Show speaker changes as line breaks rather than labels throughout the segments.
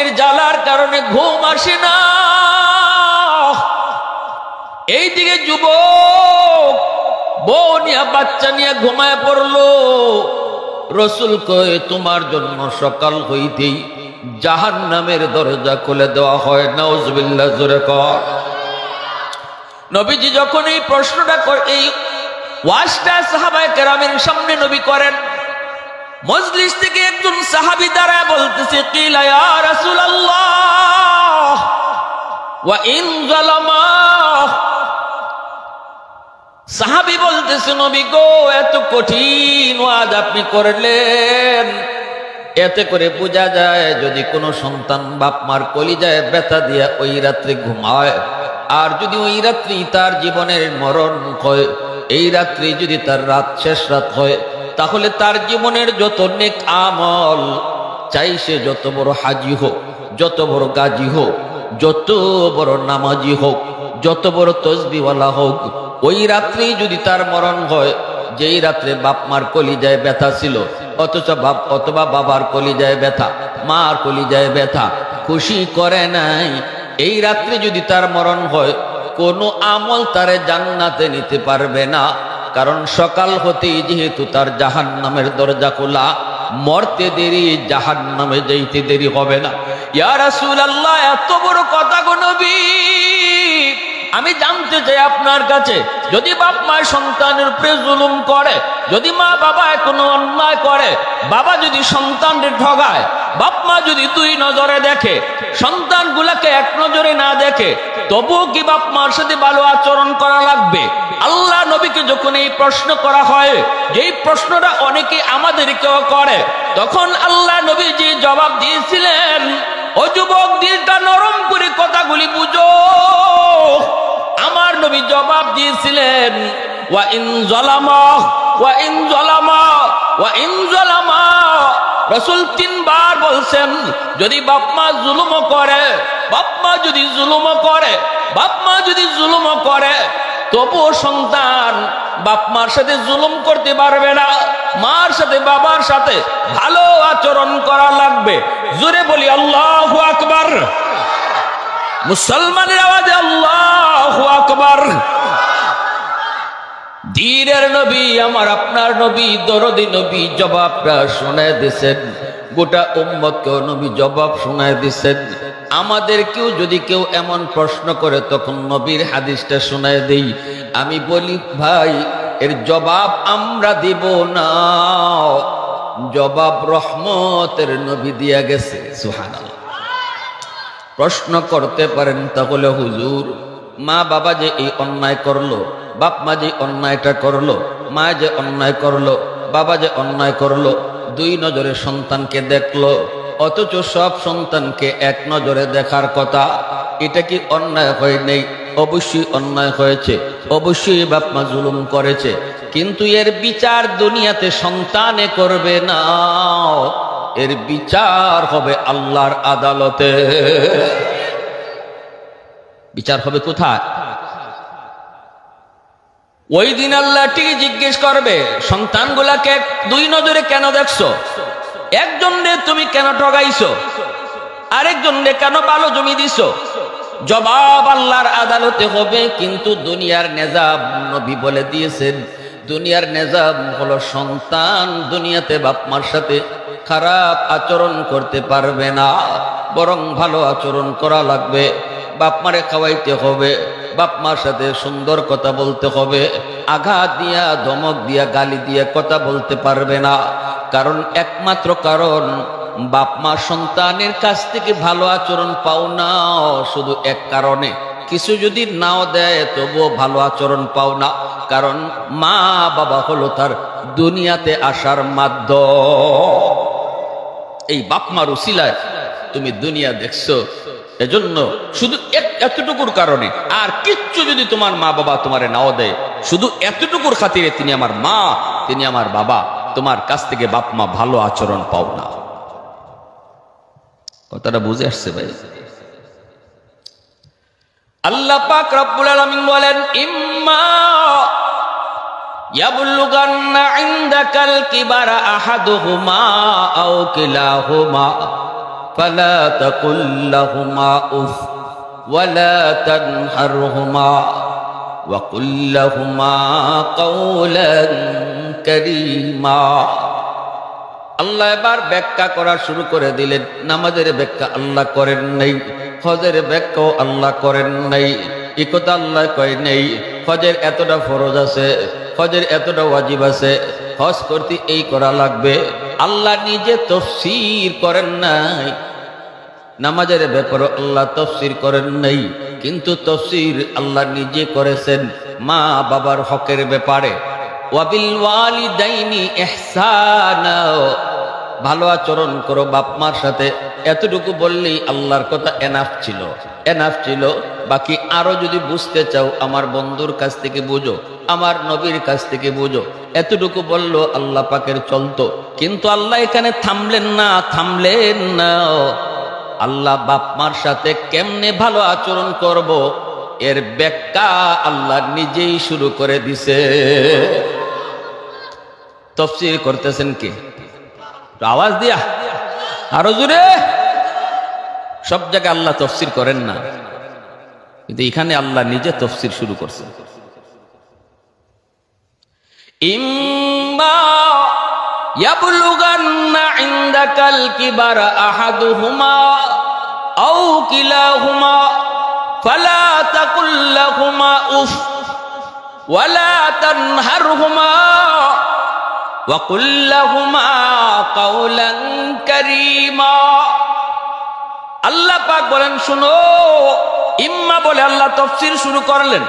স্ত্রীর জ্বালার কারণে ঘুম আসে না। এইদিকে যুবক বউ নিয়ে বাচ্চা নিয়ে ঘুমায় পড়লো। রসুল কয় তোমার জন্য সকাল হইতেই জাহান্নামের দরজা খুলে দেওয়া হয়। নাউজুবিল্লাহ, জোরে কর। নবীজি যখন এই প্রশ্নটা এই ওয়াজটা সাহাবায়ে কেরামের সামনে নবী করেন, মজলিস থেকে একজন সাহাবী দাঁড়ায় বলতেছে, কিলা ইয়া রাসূলুল্লাহ ওয়া ইন যালামা। সাহাবী বলতেছে, নবী গো, এত কঠিন ওয়াজ আপনি করলেন, এতে করে বোঝা যায় যদি কোনো সন্তান বাপ মার কলিজায় ব্যথা দিয়া ওই রাত্রে ঘুমায়, আর যদি ওই রাত্রি তার জীবনের মরণ হয়, এই রাত্রি যদি তার রাত শেষ রাত হয়, তাহলে তার জীবনের যত নেক আমল, চাই সে যত বড় হাজি হোক, যত বড় গাজী হোক, যত বড় নামাজি হোক, যত বড় তসবিহওয়ালা হোক, ওই রাত্রি যদি তার মরণ হয়, যেই রাত্রে বাপ মার কলিজায় ব্যথা ছিল, অথবা বাবার কলিজায় ব্যথা, মার কলিজায় ব্যথা, খুশি করে নাই, এই রাত্রে যদি তার মরণ হয়, কোনো আমল তারে জান্নাতে নিতে পারবে না। কারণ সকাল হতেই যেহেতু তার জাহান্নামের দরজা খোলা, মরতে দেরি, জাহান্নামে যাইতে দেরি হবে না। ইয়া রাসূলুল্লাহ, এত বড় কথা গো নবী, আমি জানতে চাই আপনার কাছে, যদি বাপ মা সন্তানের উপরে জুলুম করে, যদি মা বাবা কোনো অন্যায় করে, বাবা যদি সন্তানদের ঠগায়, বাপ মা যদি দুই নজরে দেখে, সন্তানগুলাকে এক নজরে না দেখে, তবুও কি বাপ মার সাথে ভালো আচরণ করা লাগবে? আল্লাহ নবীকে যখন এই প্রশ্ন করা হয়, যেই প্রশ্নটা অনেকে আমাদেরকেও করে, তখন আল্লাহ নবী যে জবাব দিয়েছিলেন, ও যুবক, দিলটা নরম করে কথাগুলি বুঝো। আমার নবী জবাব দিয়েছিলেন, ওয়া ইন যালামা ওয়া ইন যালামা ওয়া ইন যালামা। রাসূল তিনবার বলছেন, যদি বাপ মা জুলুম করে, বাপ মা যদি জুলুম করে, বাপ মা যদি জুলুম করে, তবুও সন্তান বাপ মার সাথে জুলুম করতে পারবে না। মার সাথে বাবার সাথে ভালো আচরণ করা লাগবে। জোরে বলি আল্লাহু আকবার। মুসলমানের আওয়াজে আল্লাহু আকবার। দ্বীনের নবী, আমার আপনার নবী, দরদি নবী জবাবটা শোনায় দিয়েছেন, গোটা উম্মতকেও নবী জবাব শোনায় দিয়েছেন। আমাদেরকেও যদি কেউ এমন প্রশ্ন করে, তখন নবীর হাদিসটা শোনায় দেই। আমি বলি, ভাই, এর জবাব আমরা দিব না, জবাব রহমতের নবী দিয়া গেছে। সুবহানাল্লাহ। প্রশ্ন করতে পারেন, তাহলে হুজুর, মা বাবা যে এই অন্যায় করলো, বাপ মা যে অন্যায়টা করলো, মা যে অন্যায় করলো, বাবা যে অন্যায় করলো, দুই নজরে সন্তানকে দেখলো, অথচ সব সন্তানকে এক নজরে দেখার কথা, এটা কি অন্যায় হয় নাই? অবশ্যই অন্যায় হয়েছে, অবশ্যই বাপ মা জুলুম করেছে, কিন্তু এর বিচার দুনিয়াতে সন্তানে করবে না, এর বিচার হবে আল্লাহর আদালতে। বিচার হবে কোথায়? ওই দিন আল্লাহ ঠিক জিজ্ঞেস করবে, সন্তানগুলাকে দুই নজরে কেন দেখছো? একজনরে তুমি কেন ঠগাইছো? আরেকজনরে কেন ভালো জমি দিছো? জবাব আল্লাহর আদালতে হবে। কিন্তু দুনিয়ার নিজাম, নবী বলে দিয়েছেন, দুনিয়ার নিজাম হলো সন্তান দুনিয়াতে বাপ মার সাথে খারাপ আচরণ করতে পারবে না, বরং ভালো আচরণ করা লাগবে। বাপ মারে খাওয়াইতে হবে, বাপ মার সাথে সুন্দর কথা বলতে হবে, আঘাত দিয়া, ধমক দিয়া, গালি দিয়া কথা বলতে পারবে না। কারণ একমাত্র কারণ, বাপ মা সন্তানের কাছ থেকে ভালো আচরণ পাও না শুধু এক কারণে, কিছু যদি নাও দেয় তবুও ভালো আচরণ পাও না, কারণ মা বাবা হলো তার দুনিয়াতে আসার মাধ্যম। এই বাপ মার উসিলায় তুমি দুনিয়া দেখছো, এজন্য শুধু এতটুকুর কারণে, আর কিচ্ছু যদি তোমার মা বাবা তোমারে নাও দেয়, শুধু এতটুকুর খাতিরে তিনি আমার মা, তিনি আমার বাবা, তোমার কাছ থেকে বাপ মা ভালো আচরণ পাও না। কথাটা বুঝে আসছে ভাই? আল্লাহ পাক রব্বুল আলামিন বলেন, ইম্মা ইয়াবলুগান্না ইনদাকাল কিবারা আহাদুহুমা আও কিলাহুমা فلا تقل لهما أف ولا تنهرهما وقل لهما قولا كريما আল্লাহ এবার ব্যাখ্যা করা শুরু করে দিলেন। নামাজের ব্যাখ্যা আল্লাহ করেন নাই, হজের ব্যাখ্যাও আল্লাহ করেন নাই। এই কথা আল্লাহ কয় নাই হজের এতটা ফরজ আছে, হজের এতটা ওয়াজিব আছে, হজ করতে এই করা লাগবে। আল্লাহ নিজে তাফসীর করেন নাই। নামাজের ব্যাপারে আল্লাহ তাফসীর করেন নাই, কিন্তু তাফসীর আল্লাহ নিজে করেছেন মা বাবার হকের ব্যাপারে। ওয়াবিল ওয়ালিদাইনি ইহসানা, ভালো আচরণ করো বাপ মার সাথে। এতটুকু বললেই আল্লাহর কথা এনাফ ছিল। বাকি আরো যদি বুঝতে চাও আমার বন্ধুর কাছ থেকে বুঝো, আমার নবীর কাছ থেকে বুঝো। এতটুকু বললো আল্লাহ পাকের চলতো, কিন্তু আল্লাহ এখানে থামলেন না। আল্লাহ বাপ মার সাথে কেমনে ভালো আচরণ করব এর ব্যাখ্যা আল্লাহ নিজেই শুরু করে দিছে। তাফসীর করতেছেন কি? আওয়াজ দিয়া আরো জোরে। সব জায়গায় আল্লাহ তাফসীর করেন না, কিন্তু এখানে আল্লাহ নিজে তাফসীর শুরু করছেন। ইম্মা ইয়াবলুগান্না ইনদাকাল কিবারা আহাদুহুমা আও কিলাহুমা ফালা তাকুল লাহুমা উফ ওয়ালা তানহারহুমা وَقُلْ لَهُمَا قَوْلًا كَرِيمًا। আল্লাহ পাক বলেন শুনো, ইম্মা বলে আল্লাহ তাফসীর শুরু করলেন।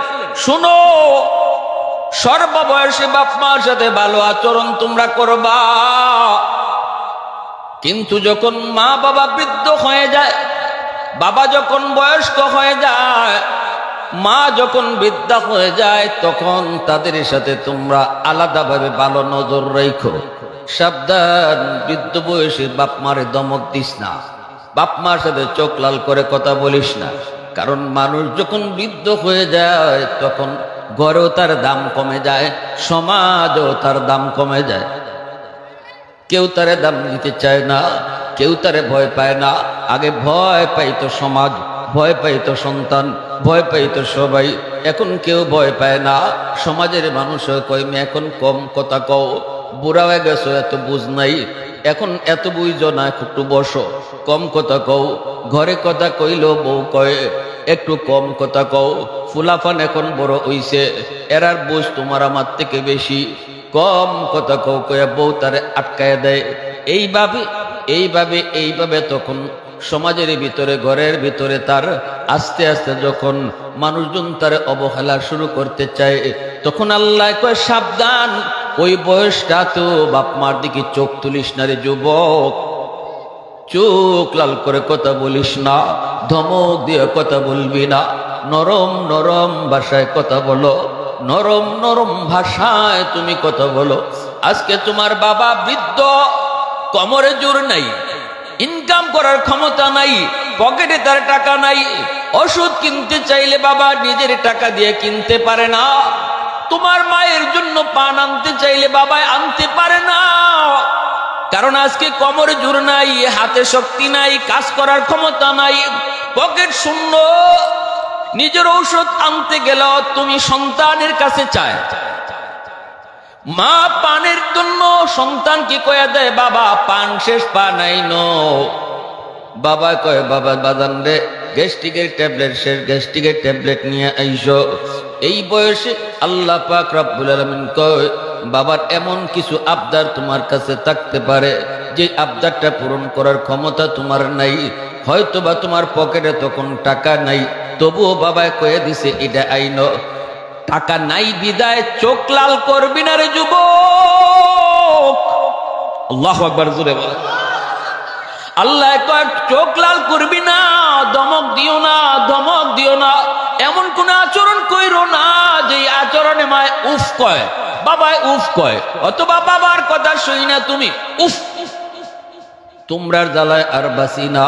শুনো, সর্ববয়সী বাপ মার সাথে ভালো আচরণ তোমরা করবা, কিন্তু যখন মা বাবা বৃদ্ধ হয়ে যায়, বাবা যখন বয়স্ক হয়ে যায়, মা যখন বৃদ্ধা হয়ে যায়, তখন তাদের সাথে তোমরা আলাদাভাবে ভালো নজর রাখো। সাবধান, বৃদ্ধ বয়সে বাপ মারে দমক দিস না, বাপ মার সাথে চোখ লাল করে কথা বলিস না। কারণ মানুষ যখন বৃদ্ধ হয়ে যায় তখন ঘরেও তার দাম কমে যায়, সমাজও তার দাম কমে যায়। কেউ তারে দাম দিতে চায় না, কেউ তারে ভয় পায় না। আগে ভয় পাইতো সমাজ, ভয় পাইতো সন্তান, ভয় পাইতো সবাই। এখন কেউ ভয় পায় না। সমাজের মানুষ কয় এখন কম কথা কও, বুড়া হয়ে গেছো, এত বুঝ নাই, এখন এত বুঝো না, একটু বসো, কম কথা কও। ঘরে কথা কইলো বউ কয় একটু কম কথা কও। ফুলাফান এখন বড় হইছে, এরার বুঝ তোমার আমার থেকে বেশি, কম কথা কও কয়া বউ তারে আটকায় দেয়। এইভাবে তখন সমাজের ভিতরে, ঘরের ভিতরে তার আস্তে আস্তে যখন মানুষজন তার অবহেলা শুরু করতে চায়, তখন আল্লাহ কয় সাবধান, ওই বয়সটা তো বাপ মার দিকে চোখ তুলিস না রে যুবক। চোখ লাল করে কথা বলিস না, ধমক দিয়ে কথা বলবি না, নরম নরম ভাষায় কথা বলো, নরম নরম ভাষায় তুমি কথা বলো। আজকে তোমার বাবা বৃদ্ধ, কোমরে জোর নাই, ইনকাম করার ক্ষমতা নাই, পকেটে তার টাকা নাই, ওষুধ কিনতে চাইলে বাবা নিজের টাকা দিয়ে কিনতে পারে না। তোমার মায়ের জন্য পান আনতে চাইলে বাবা আনতে পারে না, কারণ আজকে কোমরে জোর নাই, হাতে শক্তি নাই, কাজ করার ক্ষমতা নাই, পকেট শূন্য। নিজের ঔষধ আনতে গেল তুমি সন্তানের কাছে চায়। মা পানের জন্য সন্তান কি কয়ে দেয়, বাবা পান শেষ, পান আইনো। বাবা কয় বাবা বাজান রে গ্যাস্ট্রিকের ট্যাবলেট শেষ, গ্যাস্ট্রিকের ট্যাবলেট নিয়ে আইসো। এই বয়সে আল্লাহ পাক রব্বুল আলামিন কয় বাবার এমন কিছু আবদার তোমার কাছে থাকতে পারে যে আবদারটা পূরণ করার ক্ষমতা তোমার নাই। হয়তো বা তোমার পকেটে তখন টাকা নাই, তবুও বাবায় কয়ে দিছে এটা আইনো। টাকা নাই বিদায় চোখ লাল করবি না রে যুবক। আল্লাহু আকবার, জোরে বল। আল্লাহ কয় চোখ লাল করবি না, ধমক দিও না, এমন কোন আচরণ কইরো না যে আচরণে মায় উফ কয়, বাবায় উফ কয়, অথবা বাবার কথা শুই না তুমি উফ। তোমরার জ্বালায় আর বাসি না,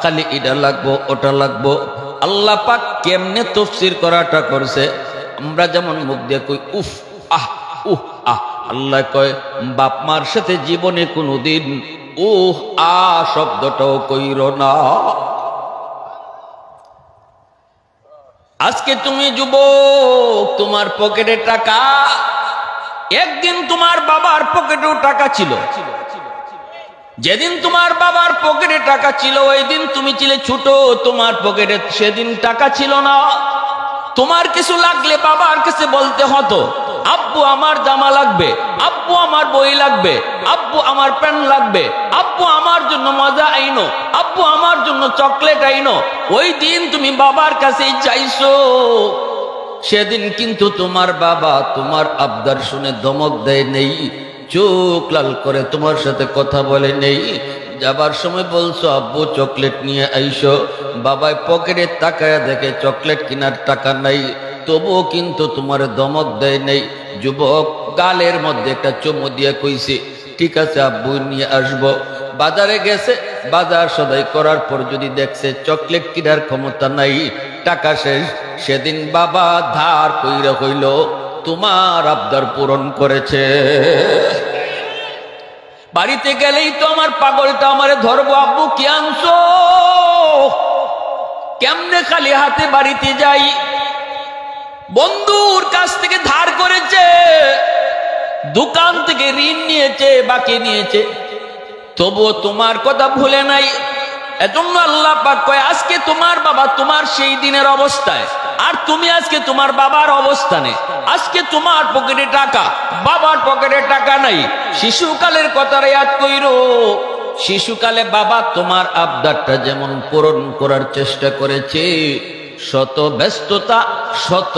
খালি এটা লাগবো ওটা লাগবো। আল্লাহ পাক কেমনে তাফসীর করাটা করছে, আমরা যেমন মুখ দিয়ে কই উফ আহ উহ আহ, আল্লাহ কয় বাপ মার সাথে জীবনে কোনোদিন শব্দটাও কইর না। আজকে তুমি যুবক, তোমার পকেটে টাকা, একদিন তোমার বাবার পকেটেও টাকা ছিল। যেদিন তোমার বাবার পকেটে টাকা ছিল ওই দিন তুমি ছিলে ছোট, তোমার পকেটে সেদিন টাকা ছিল না। তোমার কিছু লাগলে বাবার কাছে বলতে হতো, আব্বু আমার জামা লাগবে, আব্বু আমার বই লাগবে, আব্বু আমার প্যান্ট লাগবে, আব্বু আমার জন্য মজা আইনো, আব্বু আমার জন্য চকলেট আইনো। ওই দিন তুমি বাবার কাছেই চাইছো। সেদিন কিন্তু তোমার বাবা তোমার আবদার শুনে ধমক দেয় নেই, চোখ লাল করে তোমার সাথে কথা বলে নেই। যাবার সময় বলছো আব্বু চকলেট নিয়ে আইসো, বাবাই পকেটে তাকায় দেখে চকলেট কেনার টাকা নাই, তবুও কিন্তু তোমার ধমক দেয় নেই। যুবক গালের মধ্যে একটা চুমু দিয়ে কইছে ঠিক আছে আব্বু নিয়ে আসবো। বাজারে গেছে, বাজার সদাই করার পর যদি দেখছে চকলেট কেনার ক্ষমতা নাই, টাকা শেষ, সেদিন বাবা ধার কইরা হইল তোমার আবদার পূরণ করেছে। বাড়িতে গেলেই তো আমার পাগলটা আমারে ধরবো, আব্বু কি আনছো? কেমনে খালি হাতে বাড়িতে যাই? বন্ধুর কাছ থেকে ধার করেছে, দোকান থেকে ঋণ নিয়েছে, বাকি নিয়েছে, তবুও তোমার কথা ভুলে নাই। এজন্য আল্লাহ পাক কয় আজকে তোমার বাবা তোমার সেই দিনের অবস্থায়, আর তুমি আজকে তোমার বাবার অবস্থানে। আজকে তোমার পকেটে টাকা, বাবার পকেটে টাকা নাই। শিশুকালের কথা ইয়াদ কইরো, শিশুকালে বাবা তোমার আবদারটা যেমন পূরণ করার চেষ্টা করেছে, শত ব্যস্ততা শত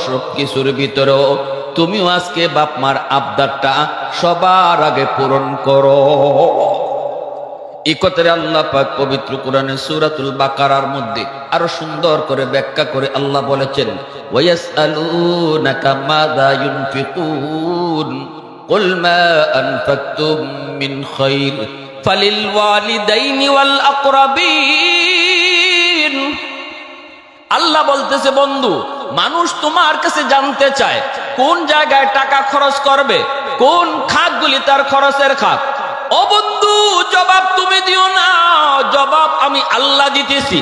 সব কিছুর ভিতরেও তুমিও আজকে বাপ মার আবদারটা সবার আগে পূরণ করো। এই কথারে আল্লাহ পাক পবিত্র কোরআনে সূরাতুল বাকারার মধ্যে আরো সুন্দর করে ব্যাখ্যা করে আল্লাহ বলেছেন, ওয়ায়াসআলুনাকা মাযা ইউনফিকুন কুল মা আনফাকতুম মিন খায়র ফালিল ওয়ালিদাইনি ওয়াল আকরাবিন। আল্লাহ বলতেছে বন্ধু, মানুষ তোমার কাছে জানতে চায় কোন জায়গায় টাকা খরচ করবে, কোন খাতগুলি তার খরচের খাত। ও বন্ধু, জবাব তুমি দিও না, জবাব আমি আল্লাহ দিতেছি।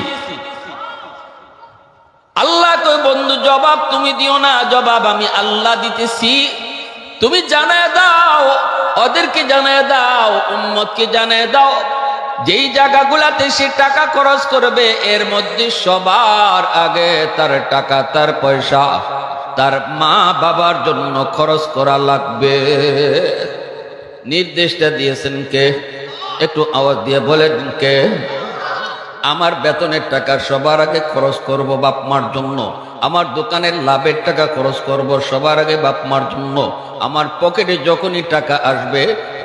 আল্লাহ কই বন্ধু জবাব তুমি দিও না, জবাব আমি আল্লাহ দিতেছি। তুমি জানায় দাও, ওদেরকে জানায় দাও, উম্মতকে জানায় দাও, যেই জায়গাগুলাতে সে টাকা খরচ করবে এর মধ্যে সবার আগে তার টাকা, তার পয়সা তার মা বাবার জন্য খরচ করা লাগবে। নির্দেশটা দিয়েছেন কে? একটু আওয়াজ দিয়ে বলেন কে? আমার বেতনের টাকা সবার আগে খরচ করব বাপ মার জন্য, আমার দোকানের লাভের টাকা খরচ করব সবার আগে বাপ মার জন্য। আমার পকেটে যখনই টাকা আসবে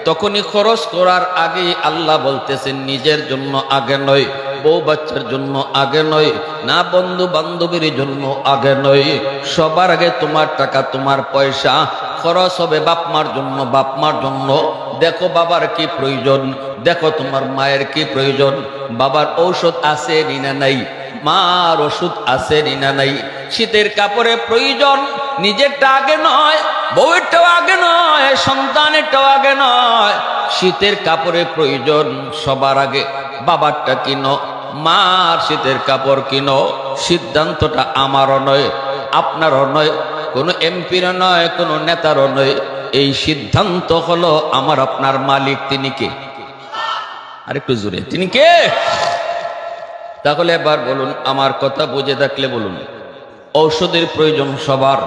তখনই খরচ করার আগে আল্লাহ বলতেছেন নিজের জন্য আগে নয়, বউ বাচ্চার জন্য আগে নয়, না বন্ধু বান্ধবীর জন্য আগে নয়, সবার আগে তোমার টাকা তোমার পয়সা খরচ হবে বাপ মার জন্য, বাপ মার জন্য। দেখো বাবার কি প্রয়োজন, দেখো তোমার মায়ের কি প্রয়োজন, বাবার ঔষধ আছে না নাই, মার ওষুধ আছে না নাই। শীতের কাপড়ের প্রয়োজন, নিজেরটা আগে নয়, বউয়েরটাও আগে নয়, সন্তানেরটাও আগে নয়। শীতের কাপড়ের প্রয়োজন সবার আগে, বাবারটা কিনো, মার শীতের কাপড় কিনো। সিদ্ধান্তটা আমারও নয়, আপনারও নয়, কোনো এমপিরও নয়, কোনো নেতারও নয়। এই সিদ্ধান্ত হলো আমার আপনার মালিক। তিনি কে? আরেকটু জোরে, তিনি কে? তাহলে এবার বলুন, আমার কথা বুঝে থাকলে বলুন, ঔষধের প্রয়োজন সবার।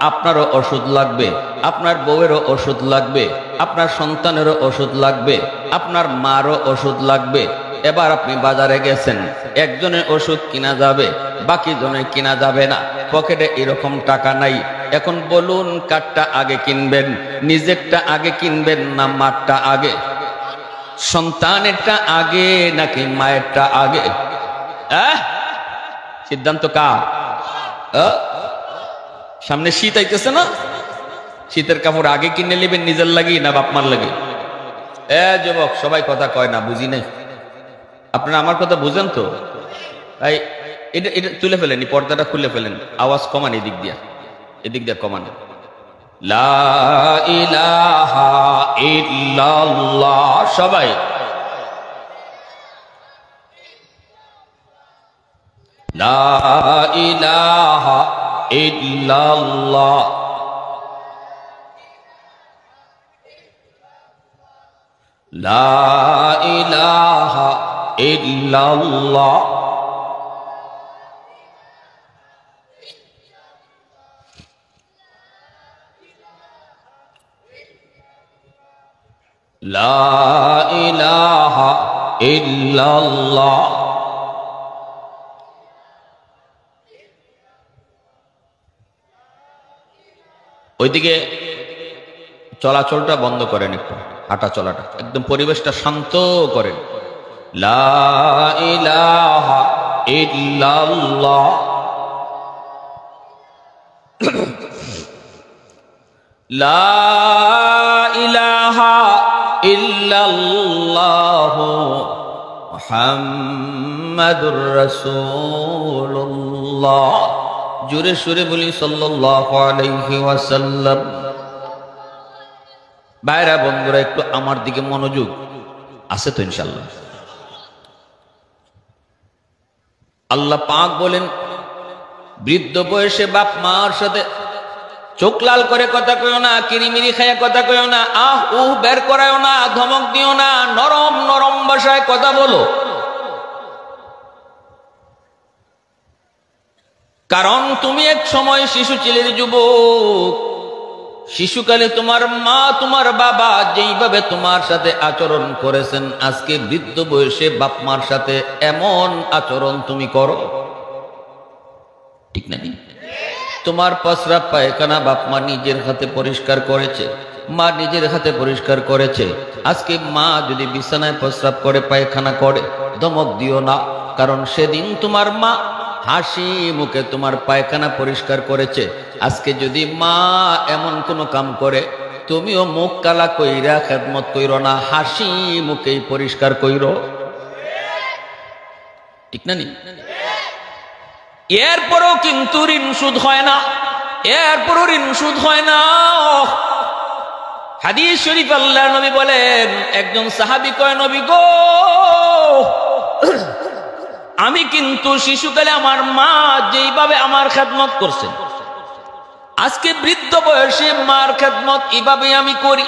আপনারও ওষুধ লাগবে, আপনার বউয়েরও ওষুধ লাগবে, আপনার সন্তানেরও ওষুধ লাগবে, আপনার মারও ওষুধ লাগবে। এবার আপনি বাজারে গেছেন, একজনের ওষুধ কিনা যাবে, বাকি জনের কিনা যাবে না, পকেটে এরকম টাকা নাই। এখন বলুন কারটা আগে কিনবেন? নিজেরটা আগে কিনবেন না মারটা আগে? সন্তানেরটা আগে নাকি মায়েরটা আগে? সিদ্ধান্ত কার? সামনে শীত আইতেছে না, শীতের কাপড় আগে কিনে নেবেন নিজের লাগি না বাপ মার লাগে? যুবক সবাই কথা কয় না, বুঝি নাই। আপনারা আমার কথা বুঝেন তো? তাই এটা এটা তুলে ফেলেন, পর্দাটা খুলে ফেলেন, আওয়াজ কমান, এদিক দিয়া, এদিক দিয়া কমান। লা ইলাহা ইল্লাল্লাহ, সবাই লা ইলাহা ইল্লাল্লাহ লা ইলাহা ইল্লাল্লাহ লা ইলাহা ইল্লাল্লাহ। ওইদিকে চলাচলটা বন্ধ করেন, একটু হাঁটা চলাটা, একদম পরিবেশটা শান্ত করেন। লা ইলাহা ইল্লাল্লাহ লা ইলাহা ইল্লাল্লাহ মুহাম্মাদুর রাসূলুল্লাহ। জোরে সুরে বলি সাল্লাল্লাহু আলাইহি ওয়াসাল্লাম। ভাইরা বন্ধুরা, একটু আমার দিকে মনোযোগ আছে তো ইনশাআল্লাহ। আল্লাহ পাক বলেন, বৃদ্ধ বয়সে বাপ মার সাথে চোখ লাল করে কথা কইও না, কিরিমিরি খায়া কথা কইও না, আহ উহ বের করায়ও না, ধমক দিও না, নরম নরম ভাষায় কথা বলো। কারণ তুমি এক সময় শিশু ছিলের যুবক। শিশুকালে তোমার মা তোমার বাবা যেইভাবে তোমার সাথে আচরণ করেছেন, আজকে বৃদ্ধ বয়সে বাপ মার সাথে এমন আচরণ তুমি করো, ঠিক না? তোমার প্রস্রাব পায়খানা বাপ মা নিজের হাতে পরিষ্কার করেছে, মা নিজের হাতে পরিষ্কার করেছে। আজকে মা যদি বিছানায় প্রস্রাব করে পায়খানা করে, ধমক দিও না। কারণ সেদিন তোমার মা হাসি মুখে তোমার পায়খানা পরিষ্কার করেছে। আজকে যদি মা এমন কোনো কাম করে, তুমিও মুখ কালা কইরা খেদমত কইরো না, হাসি মুখেই পরিষ্কার কইরো, ঠিক না? এরপরও কিন্তু ঋণ সুদ হয় না, এরপরও ঋণ সুদ হয় না। হাদিস শরীফ আল্লাহর নবী বলেন, একজন সাহাবী কয়, নবী গো, আমি কিন্তু শিশুকালে আমার মা যেইভাবে আমার খেদমত করছেন, আজকে বৃদ্ধ বয়সে মার খেদমত এইভাবে আমি করি।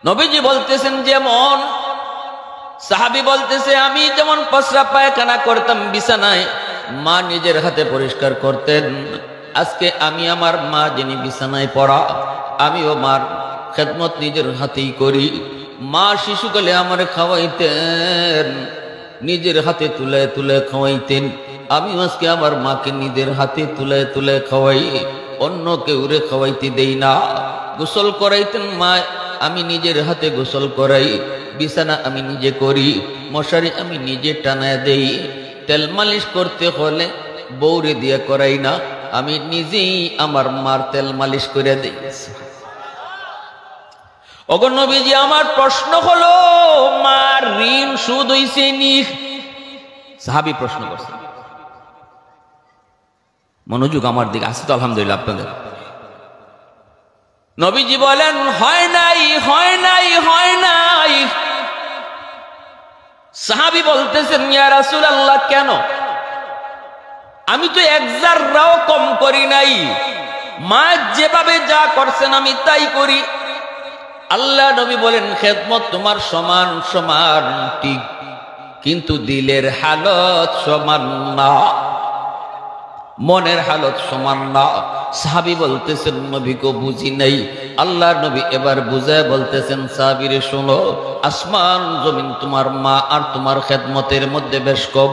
নবীজি বলতেছেন, যেমন সাহাবী বলতেছে, আমি যেমন প্রস্রাব পায়খানা করতাম বিছানায়, মা নিজের হাতে পরিষ্কার করতেন, আজকে আমি আমার মা যিনি বিছানায় পড়া, আমিও মার খেদমত নিজের হাতেই করি। মা শিশুকালে আমার খাওয়াইতেন, নিজের হাতে তুলে তুলে খাওয়াইতেন, আমি আজকে আমার মাকে নিজের হাতে তুলে তুলে খাওয়াই, অন্য কেউরে খাওয়াইতে দেই না। গোসল করাইতেন মা, আমি নিজের হাতে গোসল করাই, বিছানা আমি নিজে করি, মশারি আমি নিজে টানায় দেই, তেল মালিশ করতে হলে বৌরে দিয়ে করাই না, আমি নিজেই আমার মার তেল মালিশ করে দেই। ওগো নবীজি, আমার প্রশ্ন হলো, মার ঋণ সুদ হইছে নি? সাহাবী প্রশ্ন করছে। মনোযোগ আমার দিকে আছে তো আলহামদুলিল্লাহ আপনাদের। নবীজি বলেন, হয় নাই, হয় নাই, হয় নাই। সাহাবী বলতেছেন, ইয়া রাসূলুল্লাহ, কেন? আমি তো এক জাররাও কম করি নাই, মা যেভাবে যা করছেন আমি তাই করি। আল্লাহ নবী বলেন, খেদমত তোমার সমান সমান ঠিক, কিন্তু দিলের হালত সমান না, মনের হালত সমান না। সাহাবী বলতেছেন, নবী গো বুঝি নাই। আল্লাহ নবী এবার বুঝায় বলতেছেন, সাহাবীরে শোনো, আসমান জমিন তোমার মা আর তোমার খেদমতের মধ্যে বেশ কম।